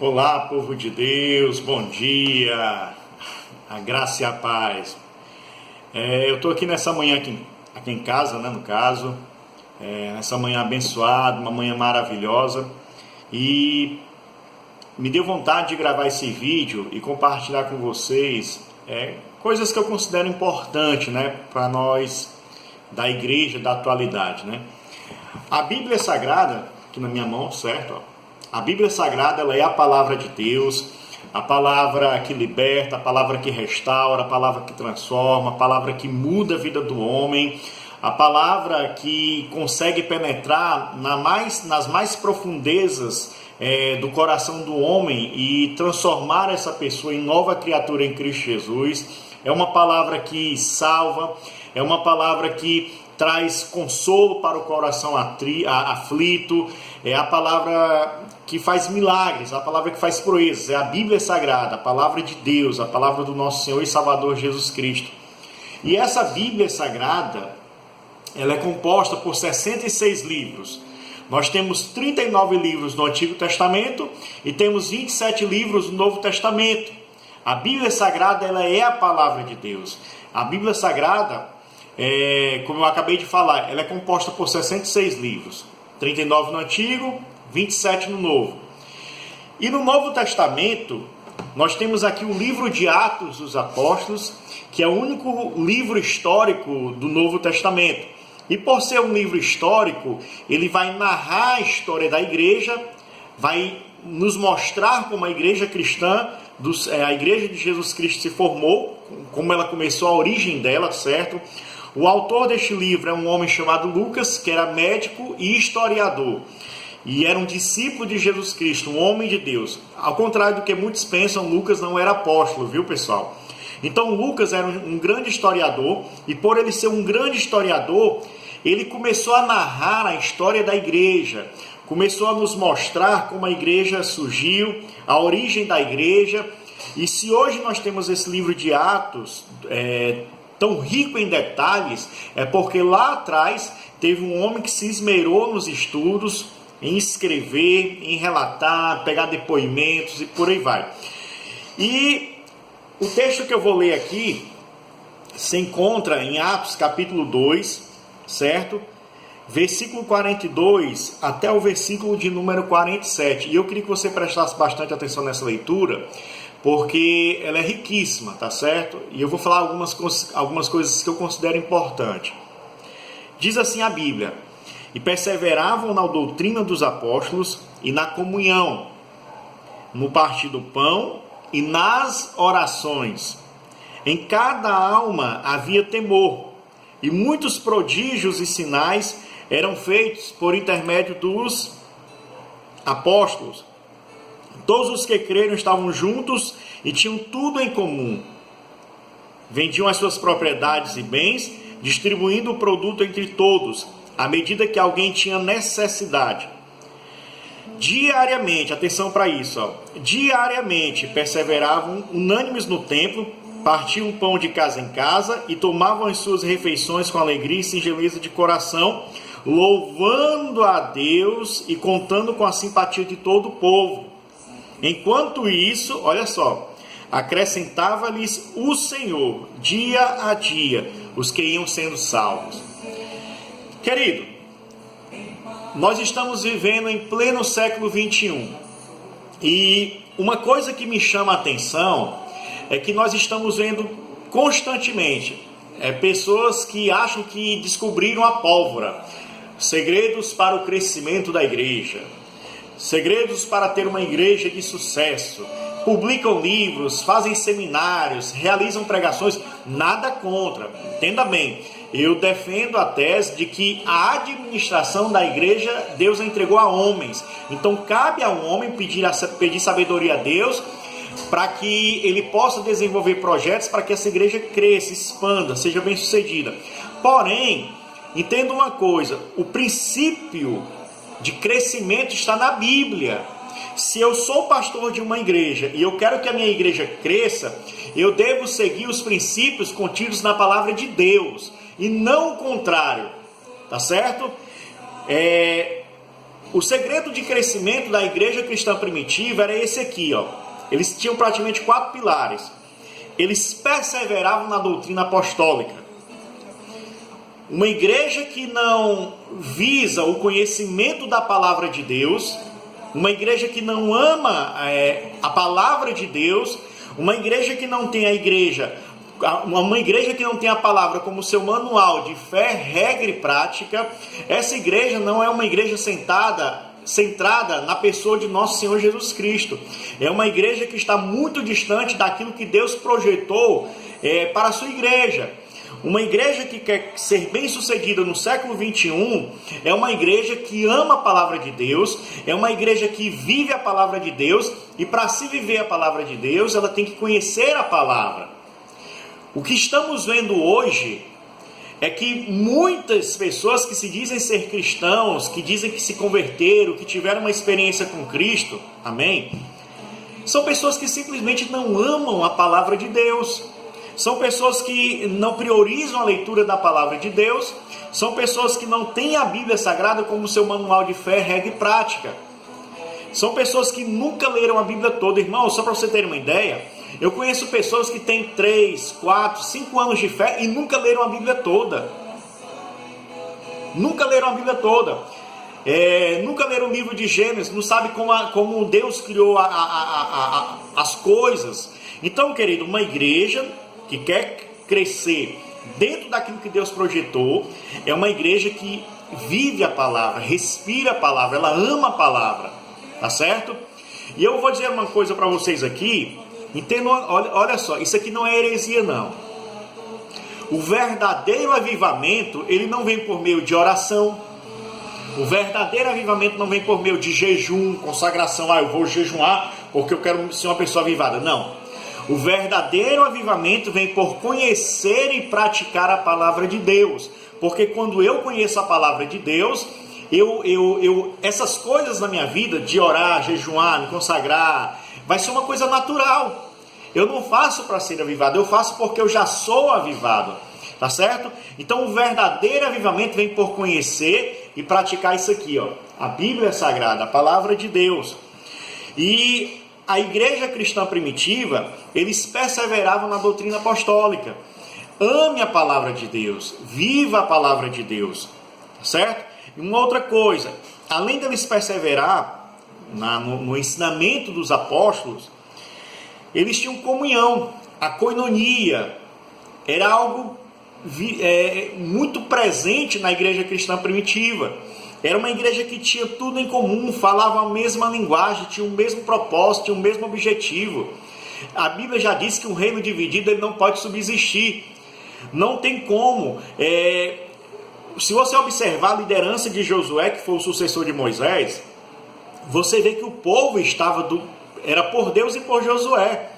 Olá, povo de Deus, bom dia, a graça e a paz. Eu estou aqui nessa manhã, aqui em casa, né, no caso, nessa manhã abençoada, uma manhã maravilhosa, e me deu vontade de gravar esse vídeo e compartilhar com vocês coisas que eu considero importantes, né, para nós da igreja da atualidade, né. A Bíblia Sagrada, aqui na minha mão, certo? A Bíblia Sagrada, ela é a palavra de Deus, a palavra que liberta, a palavra que restaura, a palavra que transforma, a palavra que muda a vida do homem, a palavra que consegue penetrar nas mais profundezas do coração do homem e transformar essa pessoa em nova criatura em Cristo Jesus. É uma palavra que salva, é uma palavra que traz consolo para o coração aflito, é a palavra que faz milagres, a palavra que faz proezas, é a Bíblia Sagrada, a palavra de Deus, a palavra do nosso Senhor e Salvador Jesus Cristo. E essa Bíblia Sagrada, ela é composta por 66 livros. Nós temos 39 livros no Antigo Testamento e temos 27 livros no Novo Testamento. A Bíblia Sagrada, ela é a palavra de Deus. A Bíblia Sagrada, como eu acabei de falar, ela é composta por 66 livros, 39 no Antigo, 27 no Novo. E no Novo Testamento, nós temos aqui o livro de Atos dos Apóstolos, que é o único livro histórico do Novo Testamento. E por ser um livro histórico, ele vai narrar a história da igreja, vai nos mostrar como a igreja cristã, a igreja de Jesus Cristo se formou, como ela começou, a origem dela, certo? O autor deste livro é um homem chamado Lucas, que era médico e historiador. E era um discípulo de Jesus Cristo, um homem de Deus. Ao contrário do que muitos pensam, Lucas não era apóstolo, viu, pessoal? Então Lucas era um grande historiador, e por ele ser um grande historiador, ele começou a narrar a história da igreja, começou a nos mostrar como a igreja surgiu, a origem da igreja. E se hoje nós temos esse livro de Atos tão rico em detalhes, é porque lá atrás teve um homem que se esmerou nos estudos, em escrever, em relatar, pegar depoimentos e por aí vai. E o texto que eu vou ler aqui se encontra em Atos capítulo 2, certo? Versículo 42 até o versículo de número 47. E eu queria que você prestasse bastante atenção nessa leitura, porque ela é riquíssima, tá certo? E eu vou falar algumas coisas que eu considero importantes. Diz assim a Bíblia: e perseveravam na doutrina dos apóstolos e na comunhão, no partir do pão e nas orações. Em cada alma havia temor, e muitos prodígios e sinais eram feitos por intermédio dos apóstolos. Todos os que creram estavam juntos e tinham tudo em comum. Vendiam as suas propriedades e bens, distribuindo o produto entre todos, à medida que alguém tinha necessidade. Diariamente, atenção para isso, diariamente perseveravam unânimes no templo, partiam o pão de casa em casa e tomavam as suas refeições com alegria e singeleza de coração, louvando a Deus e contando com a simpatia de todo o povo. Enquanto isso, olha só, acrescentava-lhes o Senhor, dia a dia, os que iam sendo salvos. Querido, nós estamos vivendo em pleno século 21. E uma coisa que me chama a atenção é que nós estamos vendo constantemente pessoas que acham que descobriram a pólvora, segredos para o crescimento da igreja, segredos para ter uma igreja de sucesso, publicam livros, fazem seminários, realizam pregações. Nada contra, entenda bem, eu defendo a tese de que a administração da igreja Deus entregou a homens, então cabe a um homem pedir sabedoria a Deus para que ele possa desenvolver projetos para que essa igreja cresça, expanda, seja bem sucedida. Porém, entenda uma coisa, o princípio de crescimento está na Bíblia. Se eu sou pastor de uma igreja e eu quero que a minha igreja cresça, eu devo seguir os princípios contidos na palavra de Deus e não o contrário, tá certo? O segredo de crescimento da igreja cristã primitiva era esse aqui, ó. Eles tinham praticamente 4 pilares. Eles perseveravam na doutrina apostólica. Uma igreja que não visa o conhecimento da palavra de Deus, uma igreja que não ama a palavra de Deus, uma igreja que não tem uma igreja que não tem a palavra como seu manual de fé, regra e prática. Essa igreja não é uma igreja centrada na pessoa de nosso Senhor Jesus Cristo. É uma igreja que está muito distante daquilo que Deus projetou para a sua igreja. Uma igreja que quer ser bem sucedida no século 21 é uma igreja que ama a palavra de Deus, é uma igreja que vive a palavra de Deus, e para se viver a palavra de Deus, ela tem que conhecer a palavra. O que estamos vendo hoje é que muitas pessoas que se dizem ser cristãos, que dizem que se converteram, que tiveram uma experiência com Cristo, amém? São pessoas que simplesmente não amam a palavra de Deus. São pessoas que não priorizam a leitura da palavra de Deus. São pessoas que não têm a Bíblia Sagrada como seu manual de fé, regra e prática. São pessoas que nunca leram a Bíblia toda. Irmão, só para você ter uma ideia, eu conheço pessoas que têm 3, 4, 5 anos de fé e nunca leram a Bíblia toda. Nunca leram a Bíblia toda. Nunca leram o livro de Gênesis, não sabe como Deus criou as coisas. Então, querido, uma igreja que quer crescer dentro daquilo que Deus projetou, é uma igreja que vive a palavra, respira a palavra, ela ama a palavra, tá certo? E eu vou dizer uma coisa para vocês aqui, entendam, olha só, isso aqui não é heresia não. O verdadeiro avivamento, ele não vem por meio de oração. O verdadeiro avivamento não vem por meio de jejum, consagração, eu vou jejuar porque eu quero ser uma pessoa avivada, não. O verdadeiro avivamento vem por conhecer e praticar a palavra de Deus. Porque quando eu conheço a palavra de Deus, essas coisas na minha vida, de orar, jejuar, me consagrar, vai ser uma coisa natural. Eu não faço para ser avivado, eu faço porque eu já sou avivado. Tá certo? Então o verdadeiro avivamento vem por conhecer e praticar isso aqui, ó. A Bíblia Sagrada, a palavra de Deus. E a igreja cristã primitiva, eles perseveravam na doutrina apostólica. Ame a palavra de Deus, viva a palavra de Deus, certo? E uma outra coisa, além deles perseverar no ensinamento dos apóstolos, eles tinham comunhão, a koinonia, era algo muito presente na igreja cristã primitiva. Era uma igreja que tinha tudo em comum, falava a mesma linguagem, tinha o mesmo propósito, tinha o mesmo objetivo. A Bíblia já diz que um reino dividido ele não pode subsistir. Não tem como. Se você observar a liderança de Josué, que foi o sucessor de Moisés, você vê que o povo era por Deus e por Josué.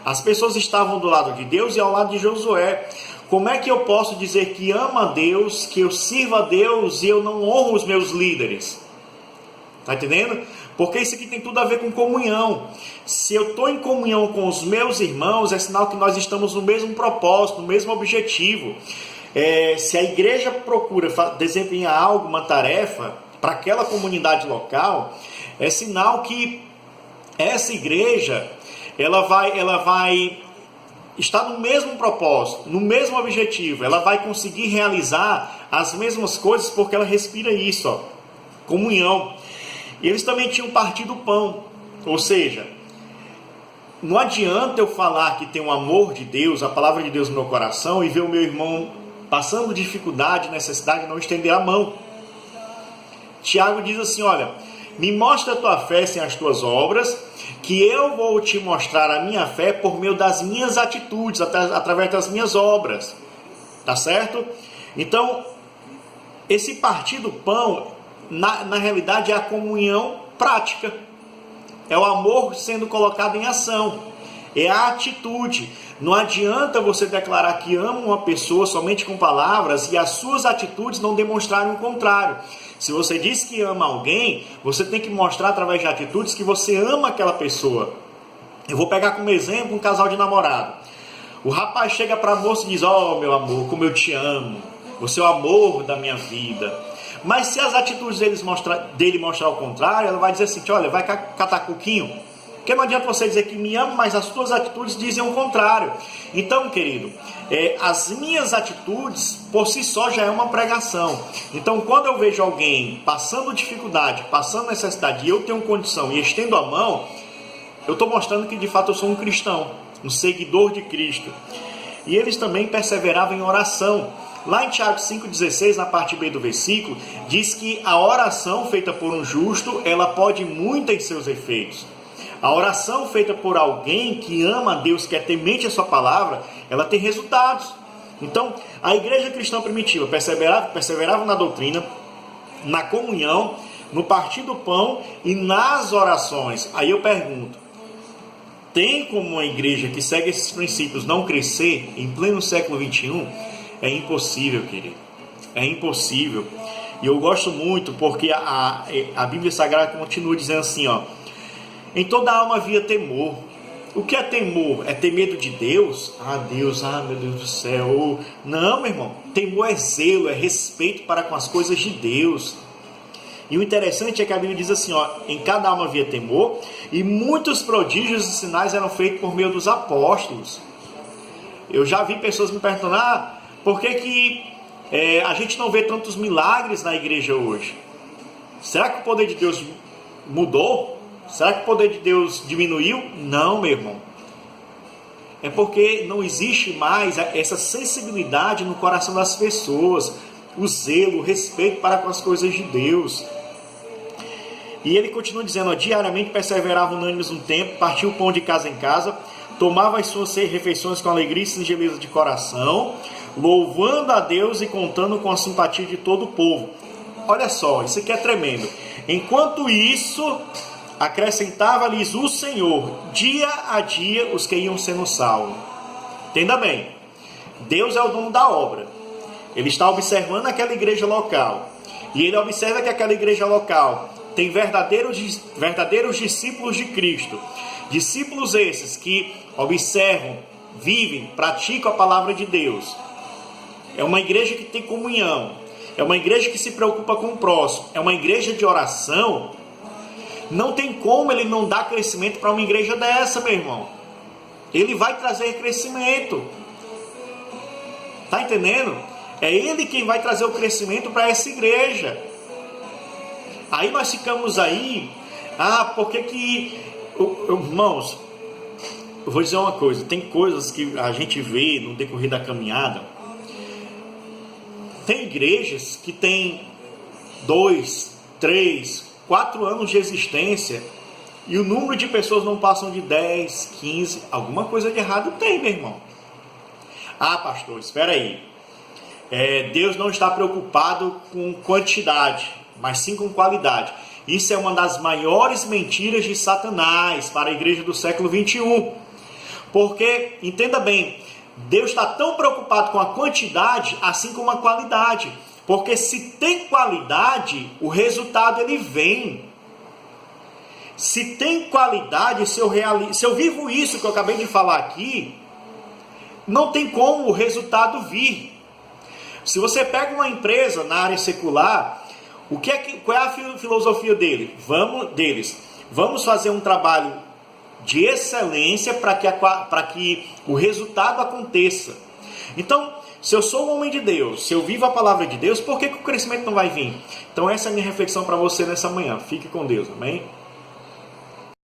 As pessoas estavam do lado de Deus e ao lado de Josué. Como é que eu posso dizer que amo a Deus, que eu sirvo a Deus e eu não honro os meus líderes? Tá entendendo? Porque isso aqui tem tudo a ver com comunhão. Se eu estou em comunhão com os meus irmãos, é sinal que nós estamos no mesmo propósito, no mesmo objetivo. Se a igreja procura desempenhar algo, uma tarefa, para aquela comunidade local, é sinal que essa igreja ela vai está no mesmo propósito, no mesmo objetivo, ela vai conseguir realizar as mesmas coisas porque ela respira isso, ó, comunhão. E eles também tinham partido o pão, ou seja, não adianta eu falar que tem um amor de Deus, a palavra de Deus no meu coração e ver o meu irmão passando dificuldade, necessidade, não estender a mão. Tiago diz assim, olha, me mostra a tua fé sem as tuas obras, que eu vou te mostrar a minha fé por meio das minhas atitudes, através das minhas obras. Tá certo? Então, esse partir do pão, na realidade, é a comunhão prática. É o amor sendo colocado em ação. É a atitude. Não adianta você declarar que ama uma pessoa somente com palavras e as suas atitudes não demonstrarem o contrário. Se você diz que ama alguém, você tem que mostrar através de atitudes que você ama aquela pessoa. Eu vou pegar como exemplo um casal de namorado. O rapaz chega para a moça e diz, ó, meu amor, como eu te amo. Você é o amor da minha vida. Mas se as atitudes dele mostrar o contrário, ela vai dizer assim, olha, vai catar coquinho. Porque não adianta você dizer que me ama, mas as suas atitudes dizem o contrário. Então, querido, as minhas atitudes, por si só, já é uma pregação. Então, quando eu vejo alguém passando dificuldade, passando necessidade, e eu tenho condição e estendo a mão, eu estou mostrando que, de fato, eu sou um cristão, um seguidor de Cristo. E eles também perseveravam em oração. Lá em Tiago 5,16, na parte B do versículo, diz que a oração feita por um justo, ela pode muito em seus efeitos. A oração feita por alguém que ama a Deus, que é temente a sua palavra, ela tem resultados. Então, a igreja cristã primitiva perseverava na doutrina, na comunhão, no partir do pão e nas orações. Aí eu pergunto, tem como uma igreja que segue esses princípios não crescer em pleno século XXI? É impossível, querido. É impossível. E eu gosto muito porque a Bíblia Sagrada continua dizendo assim, ó, em toda alma havia temor. O que é temor? É ter medo de Deus? Deus, meu Deus do céu. Não, meu irmão. Temor é zelo, é respeito para com as coisas de Deus. E o interessante é que a Bíblia diz assim, ó, em cada alma havia temor, e muitos prodígios e sinais eram feitos por meio dos apóstolos. Eu já vi pessoas me perguntando, por que a gente não vê tantos milagres na igreja hoje? Será que o poder de Deus mudou? Será que o poder de Deus diminuiu? Não, meu irmão. É porque não existe mais essa sensibilidade no coração das pessoas, o zelo, o respeito para com as coisas de Deus. E ele continua dizendo, diariamente perseveravam unânimes um tempo, partiu o pão de casa em casa, tomava as suas refeições com alegria e singeleza de coração, louvando a Deus e contando com a simpatia de todo o povo. Olha só, isso aqui é tremendo. Enquanto isso, acrescentava-lhes o Senhor, dia a dia, os que iam sendo salvos. Entenda bem, Deus é o dono da obra. Ele está observando aquela igreja local. E ele observa que aquela igreja local tem verdadeiros discípulos de Cristo. Discípulos esses que observam, vivem, praticam a palavra de Deus. É uma igreja que tem comunhão. É uma igreja que se preocupa com o próximo. É uma igreja de oração. Não tem como ele não dar crescimento para uma igreja dessa, meu irmão. Ele vai trazer crescimento. Tá entendendo? É ele quem vai trazer o crescimento para essa igreja. Aí nós ficamos aí, porque que... Irmãos, eu vou dizer uma coisa, tem coisas que a gente vê no decorrer da caminhada. Tem igrejas que tem 2, 3, 4 anos de existência e o número de pessoas não passam de 10, 15, alguma coisa de errado tem, meu irmão. Pastor, espera aí. Deus não está preocupado com quantidade, mas sim com qualidade. Isso é uma das maiores mentiras de Satanás para a igreja do século 21. Porque, entenda bem, Deus está tão preocupado com a quantidade, assim como a qualidade. Porque se tem qualidade, o resultado ele vem. Se tem qualidade, se eu vivo isso que eu acabei de falar aqui, não tem como o resultado vir. Se você pega uma empresa na área secular, qual é a filosofia deles? Vamos fazer um trabalho de excelência para que o resultado aconteça. Então, se eu sou um homem de Deus, se eu vivo a palavra de Deus, por que o crescimento não vai vir? Então essa é a minha reflexão para você nessa manhã. Fique com Deus, amém?